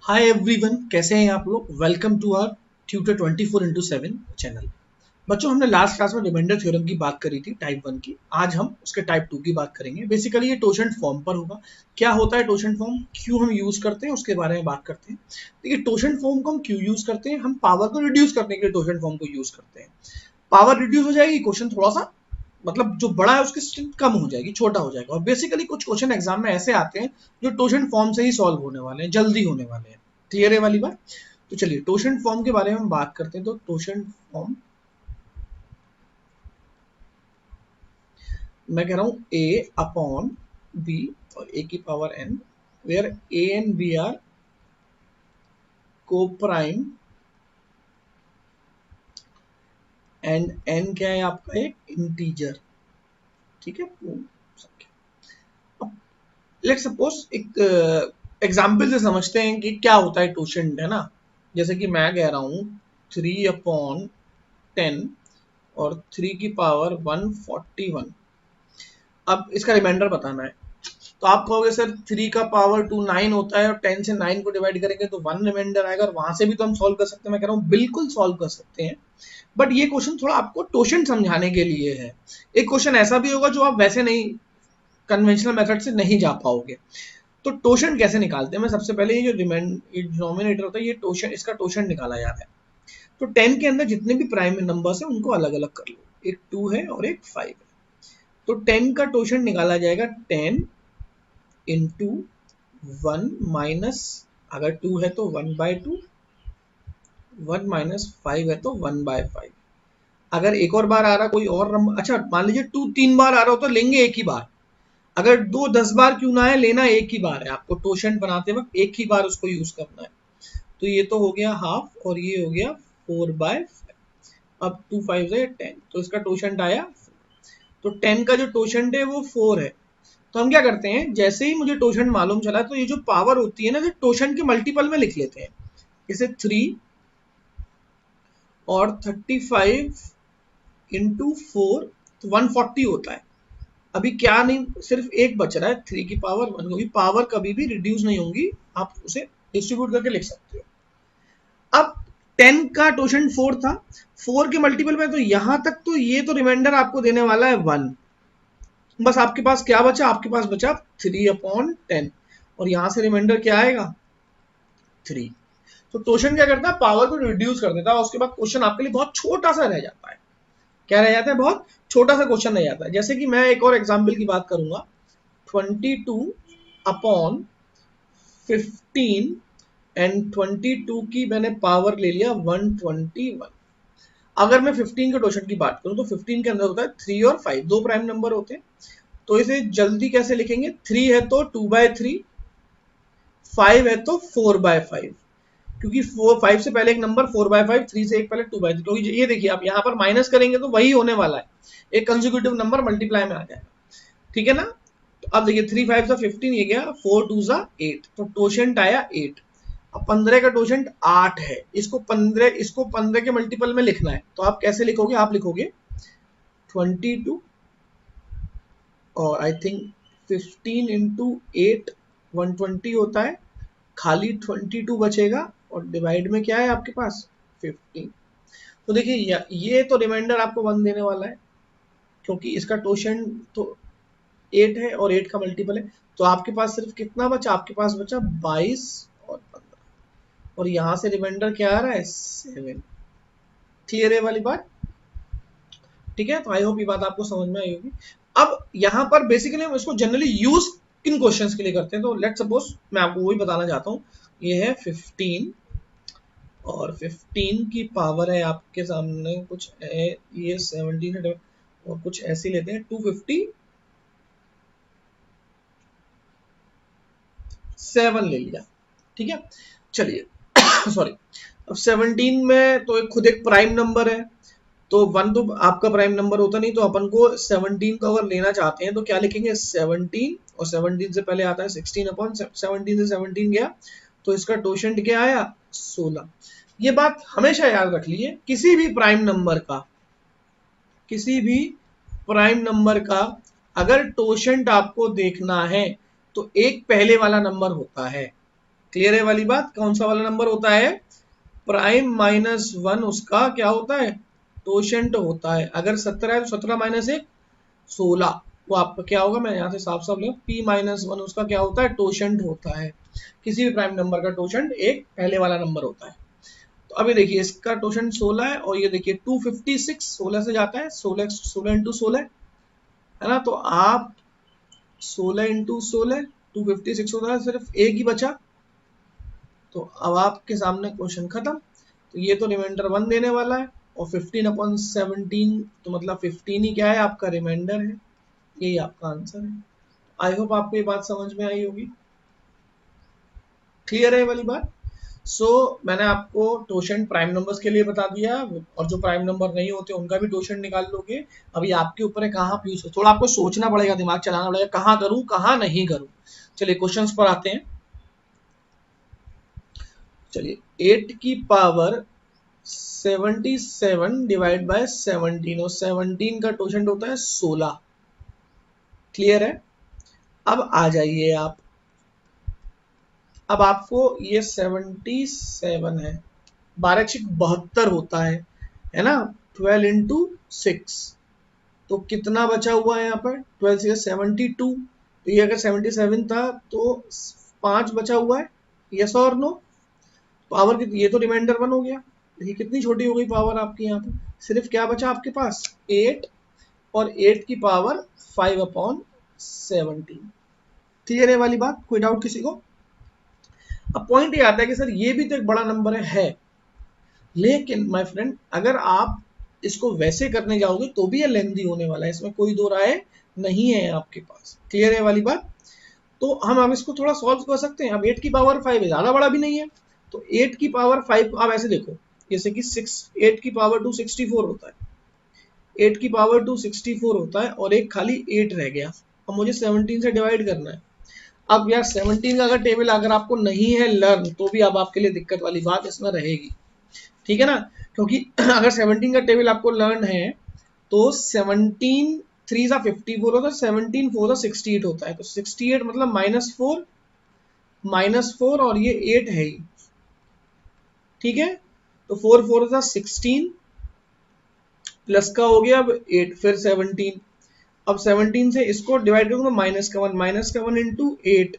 Hi everyone, कैसे हैं आप लोग। Welcome to our tutor 24/7 channel. बच्चों, हमने लास्ट क्लास में रिमाइंडर थ्योरम की बात करी थी टाइप 1 की। आज हम उसके टाइप 2 की बात करेंगे। बेसिकली ये टोशेंट फॉर्म पर होगा। क्या होता है टोशेंट फॉर्म, क्यों हम यूज करते हैं, उसके बारे में बात करते हैं। देखिए, टोशेंट फॉर्म को हम क्यों यूज करते हैं, हम पावर को रिड्यूस करने के लिए टोशेंट फॉर्म को यूज करते हैं। पावर रिड्यूस हो जाएगी, क्वेश्चन थोड़ा सा मतलब जो बड़ा है उसकी स्ट्रेंथ कम हो जाएगी, छोटा हो जाएगा। और बेसिकली कुछ क्वेश्चन एग्जाम में ऐसे आते हैं जो टोशेंट फॉर्म से ही सॉल्व होने वाले हैं, जल्दी होने वाले हैं। क्लियर है वाली बात। तो चलिए टोशेंट फॉर्म के बारे में हम बात करते हैं। तो टोशेंट फॉर्म मैं कह रहा हूं a अपॉन b और a की power n, where a and b are coprime and n क्या है आपका, एक इंटीजर। ठीक है, लेट सपोज एक एग्जाम्पल से समझते हैं कि क्या होता है टोशेंट, है ना। जैसे कि मैं कह रहा हूं 3/10 और 3 की पावर 141। अब इसका रिमाइंडर बताना है। तो आप कहोगे सर 3 का पावर 2 9 होता है और 10 से 9 को डिवाइड करेंगे तो 1 रिमाइंडर आएगा, और वहां से भी तो हम सॉल्व कर सकते हैं। मैं कह रहा हूँ बिल्कुल सॉल्व कर सकते हैं, बट ये क्वेश्चन थोड़ा आपको टोशेंट समझाने के लिए है। एक क्वेश्चन ऐसा भी होगा जो आप वैसे नहीं, कन्वेंशनल मेथड से नहीं जा पाओगे। तो टोशेंट कैसे निकालते हैं, मैं सबसे पहले ये जो डिनोमिनेटर होता है ये टोशेंट, इसका टोशेंट निकाला जाता है। तो 10 के अंदर जितने भी प्राइम नंबर्स हैं उनको अलग अलग कर लो। एक 2 है और एक 5 है। तो 10 का टोशेंट निकाला जाएगा 10 इंटू 1 माइनस, अगर 2 है तो 1/2, 1 माइनस 5 है तो 1/5। अगर एक और बार आ रहा कोई और नंबर, अच्छा मान लीजिए 2 3 बार आ रहा हो तो लेंगे एक ही बार। अगर 2 10 बार क्यों ना है, लेना एक ही बार है आपको। टोशेंट बनाते वक्त एक ही बार उसको यूज करना है। तो ये तो हो गया हाफ और ये हो गया 4/5। अब 2 5 से 10, तो इसका टोशेंट आया 4। तो 10 का जो टोशेंट है वो 4 है। तो हम क्या करते हैं, जैसे ही मुझे टोशेंट मालूम चला तो ये जो पावर होती है ना, जो टोशेंट के मल्टीपल में लिख लेते हैं। इसे 3 और 35 इंटू 4 तो 140 होता है। अभी क्या नहीं, सिर्फ एक बच रहा है 3 की पावर 1, क्योंकि पावर कभी भी रिड्यूस नहीं होंगी, आप उसे डिस्ट्रीब्यूट करके लिख सकते हो। अब 10 का टोशेंट 4 था, 4 के मल्टीपल में, तो यहां तक तो ये तो रिमाइंडर आपको देने वाला है 1। बस आपके पास क्या बचा, आपके पास बचा 3/10, और यहां से रिमाइंडर क्या आएगा 3। तो टोशेंट क्या करता है, पावर को रिड्यूस कर देता है, और उसके बाद क्वेश्चन आपके लिए बहुत छोटा सा रह जाता है। क्या रह जाता है, बहुत छोटा सा क्वेश्चन रह जाता है। जैसे कि मैं एक और एग्जाम्पल की बात करूंगा। 22/15 एंड 22 की मैंने पावर ले लिया 121। अगर मैं 15 के टोशेंट की बात करूं तो 15 के अंदर होता है 3 और 5, दो प्राइम नंबर होते हैं। तो इसे जल्दी कैसे लिखेंगे, 3 है तो 2/3, 5 है तो 4/5। क्योंकि 5 से पहले एक नंबर 4/5, 3 से एक पहले 2/3। क्योंकि ये देखिए आप यहाँ पर माइनस करेंगे तो वही होने वाला है, एक कंसेक्यूटिव नंबर मल्टीप्लाई में आ जाएगा। ठीक है ना। तो अब देखिए 3 5 सा 15, ये गया 4 2 सा 8, तो टोशेंट आया 8। अब 15 का टोशेंट 8 है, इसको 15 के मल्टीपल में लिखना है। तो आप कैसे लिखोगे, आप लिखोगे 22 और आई थिंक 15 इंटू 8 120 होता है, खाली 22 बचेगा, और डिवाइड में क्या है आपके पास 15। तो देखिए ये तो रिमाइंडर आपको 1 देने वाला है, क्योंकि इसका टोशेंट तो 8 है और 8 का मल्टीपल है। तो आपके पास सिर्फ कितना बचा, आपके पास बचा 22 और 15, और यहां से रिमाइंडर क्या आ रहा है 7। क्लियर है वाली बात। ठीक है, तो आई होप ये बात आपको समझ में आई होगी। अब यहाँ पर बेसिकली हम इसको जनरली यूज किन क्वेश्चंस के लिए करते हैं, तो लेट सपोज मैं आपको वही बताना चाहता हूँ। ये है 15 और 15 की पावर है आपके सामने कुछ है, ये 17 है, और कुछ ऐसे लेते हैं 257 ले लिया। ठीक है, चलिए सॉरी। अब 17 में तो खुद एक प्राइम नंबर है, तो 1 तो आपका प्राइम नंबर होता नहीं, तो अपन को 17 को अगर लेना चाहते हैं तो क्या लिखेंगे 17, और 17 से पहले आता है 16/17 से 17 गया, तो इसका टोशेंट क्या आया 16। ये बात हमेशा याद रख लीजिए, किसी भी प्राइम नंबर का अगर टोशेंट आपको देखना है तो एक पहले वाला नंबर होता है। क्लियर है वाली बात। कौन सा वाला नंबर होता है? प्राइम -1 उसका क्या होता है? टोशेंट होता है। अगर 17 है तो 17 - 1 16, वो आपका क्या होगा? मैं यहाँ से साफ साफ लिखूं, p-1 उसका क्या होता है? टोशेंट होता है। किसी भी प्राइम नंबर का टोशेंट एक पहले वाला नंबर होता है। तो अभी देखिए इसका टोशेंट 16 है, और ये देखिए 256 16 से जाता है, 16 इंटू 16 है ना। तो आप 16 इंटू 16 256 होता है, सिर्फ एक ही बचा। तो अब आपके सामने क्वेश्चन खत्म। तो ये तो रिमाइंडर 1 देने वाला है, और 15/17 तो मतलब 15 ही क्या है? आपका रिमाइंडर है। यही आपका आंसर है। आई होप आपको ये बात समझ में आई होगी। क्लियर है वाली बात। मैंने आपको टोशेंट प्राइम नंबर्स के लिए बता दिया, और जो प्राइम नंबर नहीं होते उनका भी टोशेंट निकाल लोगे। अभी आपके ऊपर है कहाँ पे यूज, थोड़ा आपको सोचना पड़ेगा, दिमाग चलाना पड़ेगा, कहाँ करूँ कहाँ नहीं करूँ। चलिए क्वेश्चंस पर आते हैं। चलिए 8 की पावर 77 डिवाइड बाय 17, और 17 का टोशेंट होता है 16। क्लियर है। अब आ जाइए आप, अब आपको ये 77 है, 12×72 होता है ना। 12 इंटू 6, तो कितना बचा हुआ है यहाँ पर? 12 से 72, तो ये अगर 77 था तो 5 बचा हुआ है। यस और नो? पावर की ये तो रिमाइंडर 1 हो गया। ये कितनी छोटी हो गई पावर आपकी यहाँ पे? सिर्फ क्या बचा आपके पास? 8, और 8 की पावर 5/17। क्लियर है वाली बात? कोई डाउट किसी को? अब पॉइंट ये आता है कि सर ये भी तो एक बड़ा नंबर है, लेकिन माय फ्रेंड अगर आप इसको वैसे करने जाओगे तो भी ये लेंदी होने वाला है, इसमें कोई दो राय नहीं है आपके पास। क्लियर है वाली बात। तो हम अब इसको थोड़ा सॉल्व कर सकते हैं। अब 8 की पावर 5 है, ज्यादा बड़ा भी नहीं है, तो 8 की पावर 5 आप ऐसे देखो, जैसे कि 8 की पावर 2 64 होता है, 8 की पावर 2 64 होता है, और एक खाली 8 रह गया। अब मुझे 17 से डिवाइड करना है। अब यार 17 का अगर टेबल अगर आपको नहीं है लर्न, तो भी अब आपके लिए दिक्कत वाली बात इसमें रहेगी, ठीक है ना। क्योंकि अगर 17 का टेबल आपको लर्न है तो 17 3 सा 54 होता है, 17 4 सा 68 होता है, तो 68 मतलब -4 और ये 8 है ही, ठीक है। तो 4 4 सा 16 प्लस का हो गया, अब 8 फिर 17। अब 17 से इसको डिवाइड करूंगा, -1 इंटू 8।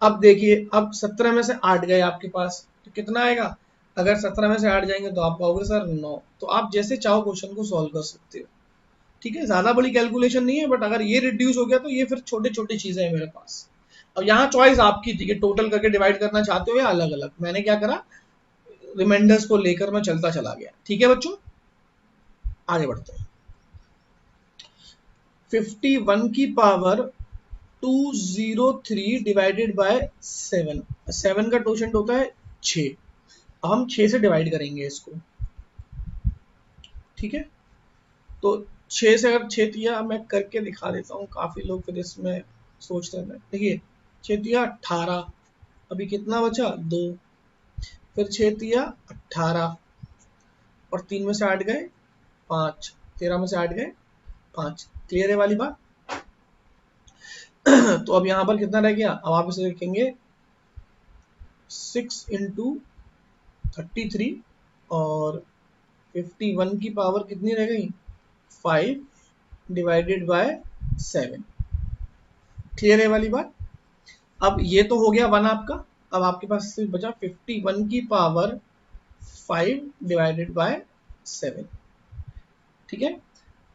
अब देखिए, अब 17 में से 8 गए आपके पास, तो कितना आएगा? अगर 17 में से 8 जाएंगे तो आप पाओगे सर 9। तो आप जैसे चाहो क्वेश्चन को सॉल्व कर सकते हो, ठीक है। ज्यादा बड़ी कैलकुलेशन नहीं है, बट अगर ये रिड्यूस हो गया तो ये फिर छोटे छोटी चीजें हैं मेरे पास। अब यहाँ चॉइस आपकी थी कि टोटल करके डिवाइड करना चाहते हो या अलग अलग। मैंने क्या करा, रिमाइंडर्स को लेकर मैं चलता चला गया, ठीक है बच्चों। आगे बढ़ते हैं। 51 की पावर 203 डिवाइडेड बाय 7, 7 का टोशेंट होता है 6। अब हम 6 से डिवाइड करेंगे इसको, ठीक है। तो 6 से अगर 6 तिया मैं करके दिखा देता हूँ, काफी लोग फिर इसमें सोचते हैं। देखिए 6 तिया 18, अभी कितना बचा? 2, फिर 6 तिया 18, और 3 में से 8 गए 5, 13 में से 8 गए 5। क्लियर है वाली बात। तो अब यहाँ पर कितना रह गया? अब आप इसे देखेंगे 6 इंटू 33, और 51 की पावर कितनी रह गई? 5 डिवाइडेड बाय 7। क्लियर है वाली बात। अब ये तो हो गया 1 आपका। अब आपके पास सिर्फ बचा 51 की पावर 5 डिवाइडेड बाय 7, ठीक है।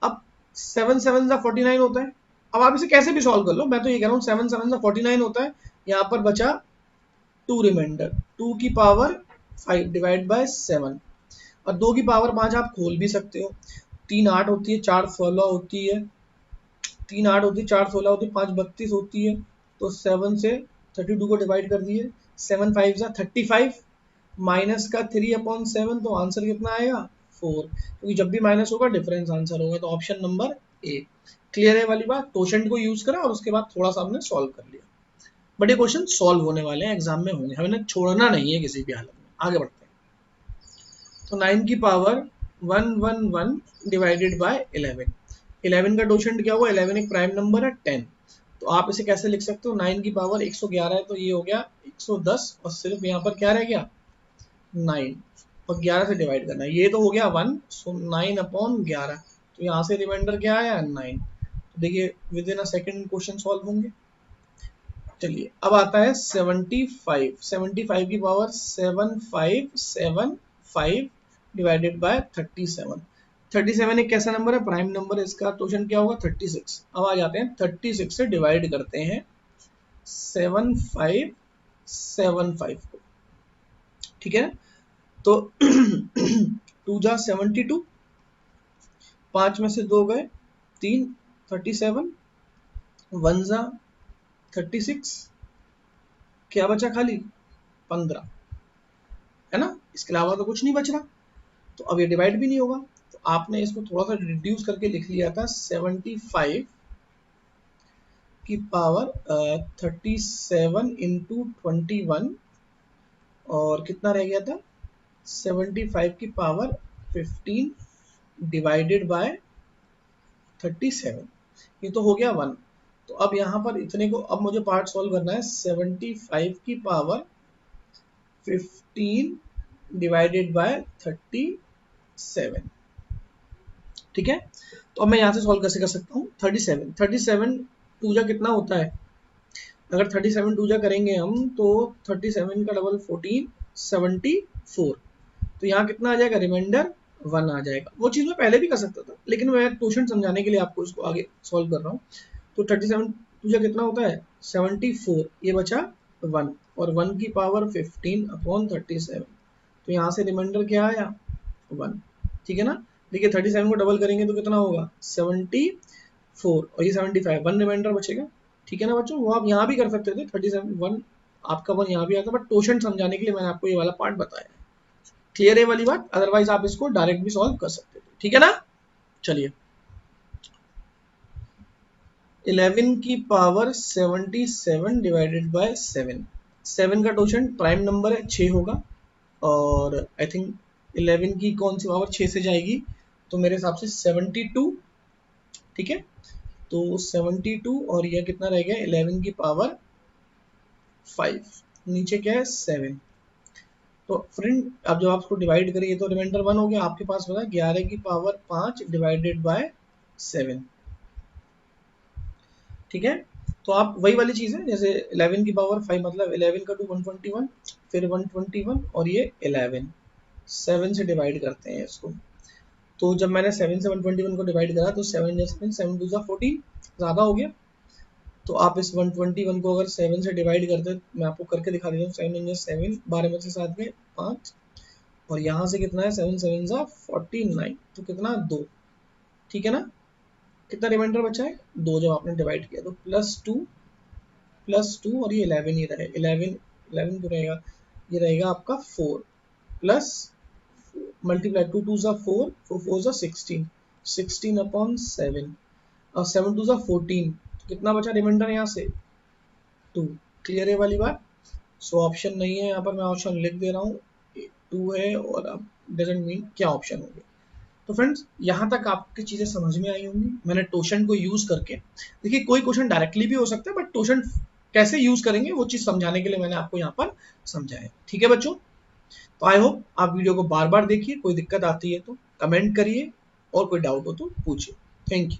अब 7 7 सा 49 होता है। अब आप इसे कैसे भी सॉल्व कर लो, मैं तो ये कह रहा हूँ 7 7 सा 49 होता है। यहाँ पर बचा 2 रिमाइंडर, 2 की पावर 5 डिवाइड बाय 7, और 2 की पावर 5 आप खोल भी सकते हो। 3 8 होती है, 4 16 होती है, 3 8 होती है, 4 16 होती है, 5 32 होती है। तो 7 से 32 को डिवाइड कर दिए, 7 5 सा 35, माइनस का 3/7, तो आंसर कितना आएगा? 4, क्योंकि जब भी माइनस होगा डिफरेंस आंसर होगा। तो ऑप्शन नंबर ए। क्लियर है वाली बात। टोशेंट को यूज करा और उसके बाद थोड़ा सा हमने सॉल्व कर लिया। बट ये क्वेश्चन सॉल्व होने वाले हैं, एग्जाम में होंगे, हमें छोड़ना नहीं है किसी भी हालत में। आगे बढ़ते हैं। तो 9 की पावर 111 डिवाइडेड बाय 11, 11 का टोशेंट क्या हुआ? 11 एक प्राइम नंबर है 10, तो आप इसे कैसे लिख सकते हो, 9 की पावर 111 है तो ये हो गया 110 और सिर्फ यहाँ पर क्या रह गया 9 और 11 से डिवाइड करना है, ये तो हो गया 1, सो 9/11, तो यहाँ से रिमाइंडर क्या आया 9। तो देखिए with in a second question solve होंगे। चलिए अब आता है 75 की पावर 7575 डिवाइडेड बाय 37 एक कैसा नंबर है, प्राइम नंबर है, इसका क्वेश्चन क्या होगा 36। अब आ जाते हैं 36 से डिवाइड करते हैं 7575 को, ठीक है। तो 2 जा 72, 5 में से 2 गए 3, 37, 1 जा 36, क्या बचा खाली 15, है ना, इसके अलावा तो कुछ नहीं बच रहा। तो अब ये डिवाइड भी नहीं होगा, तो आपने इसको थोड़ा सा रिड्यूस करके लिख लिया था 75 की पावर 37 इंटू 21 और कितना रह गया था 75 की पावर 15 डिवाइडेड बाय 37, ये तो हो गया 1। तो अब यहाँ पर इतने को अब मुझे पार्ट सॉल्व करना है, 75 की पावर 15 डिवाइडेड बाय 37, ठीक है। तो अब मैं यहाँ से सॉल्व कैसे कर सकता हूँ, 37 टू जा कितना होता है, अगर 37 टू जा करेंगे हम तो 37 का डबल 14 74, तो यहाँ कितना आ जाएगा रिमाइंडर 1 आ जाएगा। वो चीज़ मैं पहले भी कर सकता था लेकिन मैं क्वेश्चन समझाने के लिए आपको इसको आगे सॉल्व कर रहा हूँ। तो 37 टू जा कितना होता है 74, ये बचा 1 और 1 की पावर 15/37, तो यहाँ से रिमाइंडर क्या आया 1, ठीक है ना। देखिए 37 को डबल करेंगे तो कितना होगा 74 और ये 75, 1 रिमाइंडर बचेगा, ठीक है ना बच्चों। वो आप यहाँ भी कर सकते थे 37 1, आपका 1 यहाँ भी आता, बट क्वेश्चन समझाने के लिए मैंने आपको ये वाला पार्ट बताया है, क्लियर है वाली बात। अदरवाइज आप इसको डायरेक्ट भी सॉल्व कर सकते थे, ठीक है ना। चलिए 11 की पावर 77 डिवाइडेड बाय 7 का क्वेश्चन प्राइम नंबर है 6 होगा और आई थिंक 11 की कौन सी पावर 6 से जाएगी, तो मेरे हिसाब से 72, ठीक है। तो 72 और यह कितना रह गया 11 की पावर 5, नीचे क्या है 7। तो फ्रेंड अब जब आप इसको डिवाइड करिए तो रिमाइंडर 1 हो गया, आपके पास बता 11 की पावर 5 डिवाइडेड बाय 7, ठीक है। तो आप वही वाली चीज़ है, जैसे 11 की पावर 5 मतलब 11 का 2 121, फिर 121 और ये 11 7 से डिवाइड करते हैं इसको। तो जब मैंने 7 से 121 को डिवाइड करा तो 7 7 2 14 ज़्यादा हो गया, तो आप इस 121 को अगर 7 से डिवाइड करते, मैं आपको करके दिखा देता हूँ, 7 7 12 में से 7 गए 5 और यहाँ से कितना है 7 7 49, तो कितना 2, ठीक है ना। कितना रिमाइंडर बचा है 2, जब आपने डिवाइड किया तो +2 और ये 11 ही रहे, 11 तो रहेगा, ये रहेगा आपका 4 प्लस मल्टीप्लाई 2 2 4 4 4 16 16/7 और 7 2 14, कितना बचा रिमाइंडर यहाँ से 2, क्लियर है वाली बात। सो ऑप्शन नहीं है यहाँ पर, मैं ऑप्शन लिख दे रहा हूँ 2 है और अब डजंट मीन क्या ऑप्शन हो गया। तो फ्रेंड्स यहाँ तक आपकी चीज़ें समझ में आई होंगी, मैंने टोशन को यूज़ करके, देखिए कोई क्वेश्चन डायरेक्टली भी हो सकता है बट टोशन कैसे यूज़ करेंगे वो चीज़ समझाने के लिए मैंने आपको यहाँ पर समझाया, ठीक है बच्चों। तो आई होप आप वीडियो को बार बार देखिए, कोई दिक्कत आती है तो कमेंट करिए और कोई डाउट हो तो पूछिए। Thank you.